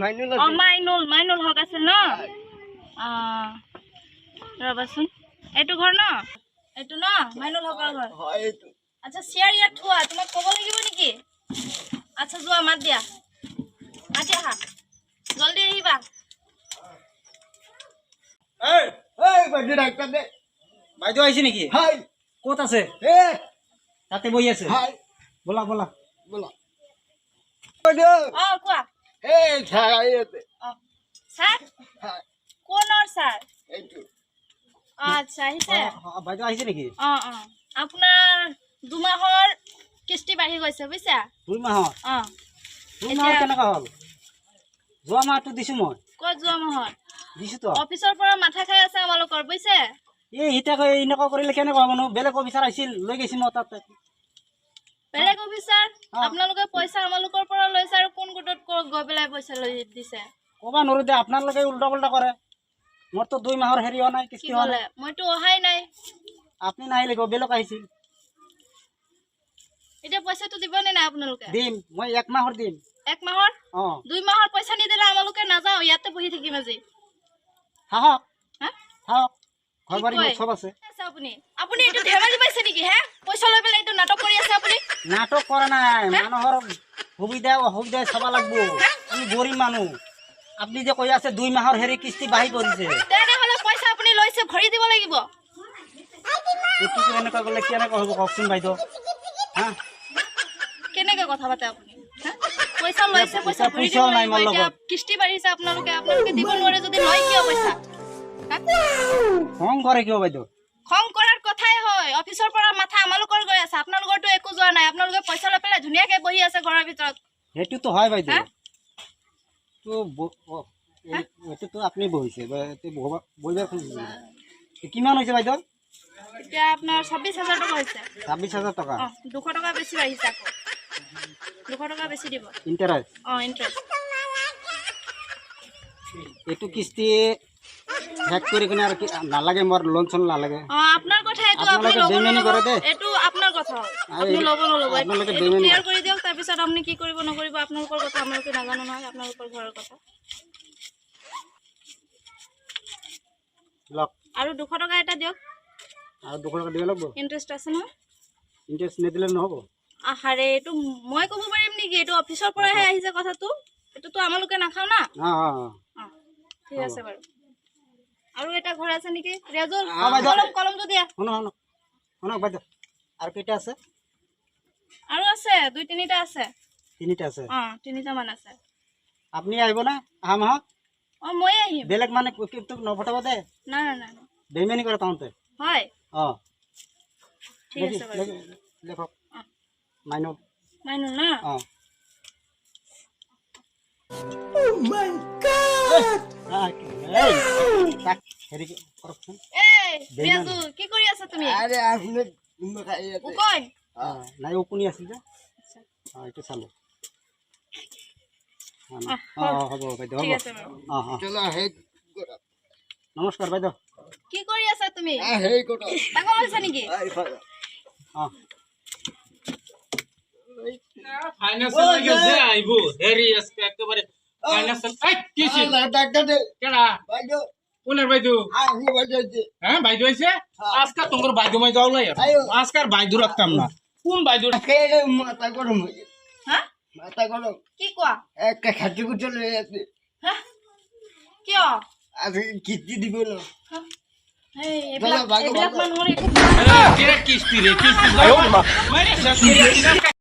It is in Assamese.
মাইনুল মাইনুল হক আছে ন ৰবাচোন এইটো ঘৰ ন এইটো ন মাইনুল হকৰ ঘৰ আচ্ছা চেয়াৰ ইয়াত থোৱা তোমাক ক'ব লাগিব নেকি আচ্ছা যোৱা মাত দিয়া আজি আহা জলদি আহিবা বাইদেউ আহিছে নেকি ক'ত আছে তাতে বহি আছে বলা বলা কোৱা স্যাৰ কোনৰ স্যাৰ আচ্ছা আহিছে বাইদেউ আহিছে নেকি আপোনাৰ 2 মাহৰ কিস্তি বাঢ়ি গৈছে বুজিছা 2 মাহৰ 2 মাহৰ কেনেকা হ'ল যোৱা মাহটো দিছো মই ক'ত যোৱা মাহত দিছো তো অফিচৰ পৰা মাথা খাই আছে আমালোকৰ বুজিছে এই হিতা এনেকা কৰিলে কেনেকা হ'ব নো বেলেগ অফিচাৰ আহিছিল লৈ গৈছি মই তাত বেলেগ অফিচাৰ আপোনালোকে পইচা আমালোকৰ পৰা লৈছে আৰু কোন গোটত গৈ পেলাই পইচা লৈ দিছে ক'বা নৰো দে আপোনালোকে উল্টা পাল্টা কৰে মোৰ তো 2 মাহৰ হেৰি হোৱা নাই কিস্তি হোৱা নাই মইতো অহাই নাই আপুনি নাহিলে বেলেগ আহিছিল এতিয়া পইচাটো দিব নে নাই আপোনালোকে দিম মই 1 মাহৰ দিম 1 মাহৰ 2 মাহৰ পইচা নিদিলে আমালোকে নাযাও ইয়াতে বহি থাকিম আজি হাহক হাহক ঘৰবাৰী সব আছে আপুনি এইটো ধেমালি পাইছে নেকি হে পইচা লৈ পেলাই এইটো নাটক কৰি আছে আপুনি নাটক কৰা নাই মানুহৰ সুবিধা অসুবিধা চাব লাগব আমি গৰীব মানুহ আপনি যে কৈ আছে 2 মাহৰ হেৰি কিস্তি বাঢ়ি পৰিছে তেনেহলে পইচা আপুনি লৈছে ভৰি দিব লাগিব এটো কেনেকা গলে কেনেকা হ'ব কওকচোন বাইদেউ হা কেনেকা কথা পাতে আপুনি পইচা লৈছে পইচা ভৰি দিব নাই মোৰ লগত কিস্তি বাঢ়িছে আপোনালোকে দিব নোৱাৰে যদি লয় কিয় পইচা খং কৰে কিয় বাইদেউ খং কৰাৰ কথাই হয় অফিচৰ পৰা মাথা আমালোকৰ গৈ আছে আপোনালোকৰটো একো যোৱা নাই আপোনালোকে পইচা লৈ পেলাই ধুনীয়াকে বহি আছে ঘৰৰ ভিতৰত হেতুটো হয় বাইদেউ তো আপনি বহিছে বহিবাৰ কিমান হৈছে বাইদেউ এতিয়া আপোনাৰ 26000 টকা হৈছে 26000 টকা 200 টকা বেছি বাঢ়িছে আকৌ 200 টকা বেছি দিব ইন্টারেস্ট ইন্টারেস্ট এটো কিস্তি হ্যাক করে কিনে আর কি নালাগে মোর লোন চন নালাগে আপনার কথা এটো আপনি বেইমানি করে দে এটো আপনার কথা আপনি লব নলব আপনাকে বেইমানি ক্লিয়ার করে দিও তার পিছত আপনি কি কৰিব নকৰিব আপোনালোকৰ কথা আমাকে নাজানো নহয় আপোনালোকৰ ঘৰৰ কথা লক আৰু 200 টকা এটা দিওক আৰু 200 টকা দিব লাগব ইন্টাৰেস্ট আছে ন ইন্টাৰেস্ট নেদিলে নহব আহাৰে এটো মই ক'ব পাৰিম নেকি এটো অফিচৰ পৰাহে আহিছে কথাটো এটো তো আমালোকে নাখাও না ঠিক আছে বাৰু আৰু এটা ঘৰ আছে নেকি ৰেজল কলমটো দিয়া শুনক বাইদেউ আৰু কেইটা আছে আৰু আছে 2-3টা আছে 3টা আছে 3টা মান আছে আপনি আহিব না আহা মাহত মই আহিম বেলেগ মানে তোক নপঠাব দে না না না বেইমানি কৰে তাহতে হয় ঠিক আছে বাৰু লেখক মাইনুল না Oh my God! এই হেৰি কৰকচোন ৰেজল কি কৰি আছা তুমি আরে আপনি খাই আছে কই নাই ওকুনি আছিল যে এইটো চালো হ'ব বাইদেউ ঠিক আছে বাৰু চলো হে নমস্কাৰ বাইদেউ কি কৰি আছা তুমি হে কোটা টাকা লৈছা নেকি ফাইনান্সিয়াল লাগে যে আইবো হেৰি আছে একেবাৰে ফাইনান্সিয়াল কিছি টাকা দে কেডা বাইদেউ কোনের বাইদু আমি বাজাইছি হ্যাঁ বাইদু আইছে আজকাল তোমার বাইদু মাই যাও লাই আজকাল বাইদু রাখতাম না কোন বাইদু কে মাথা গরম হয়ে হ্যাঁ মাথা গরম কি কোৱা এক খাটি কুচে লয়ে আছে হ্যাঁ কিয় আজ কিস্তি দিব না এইবিলাক মানুহৰ কিস্তি ৰে কিস্তি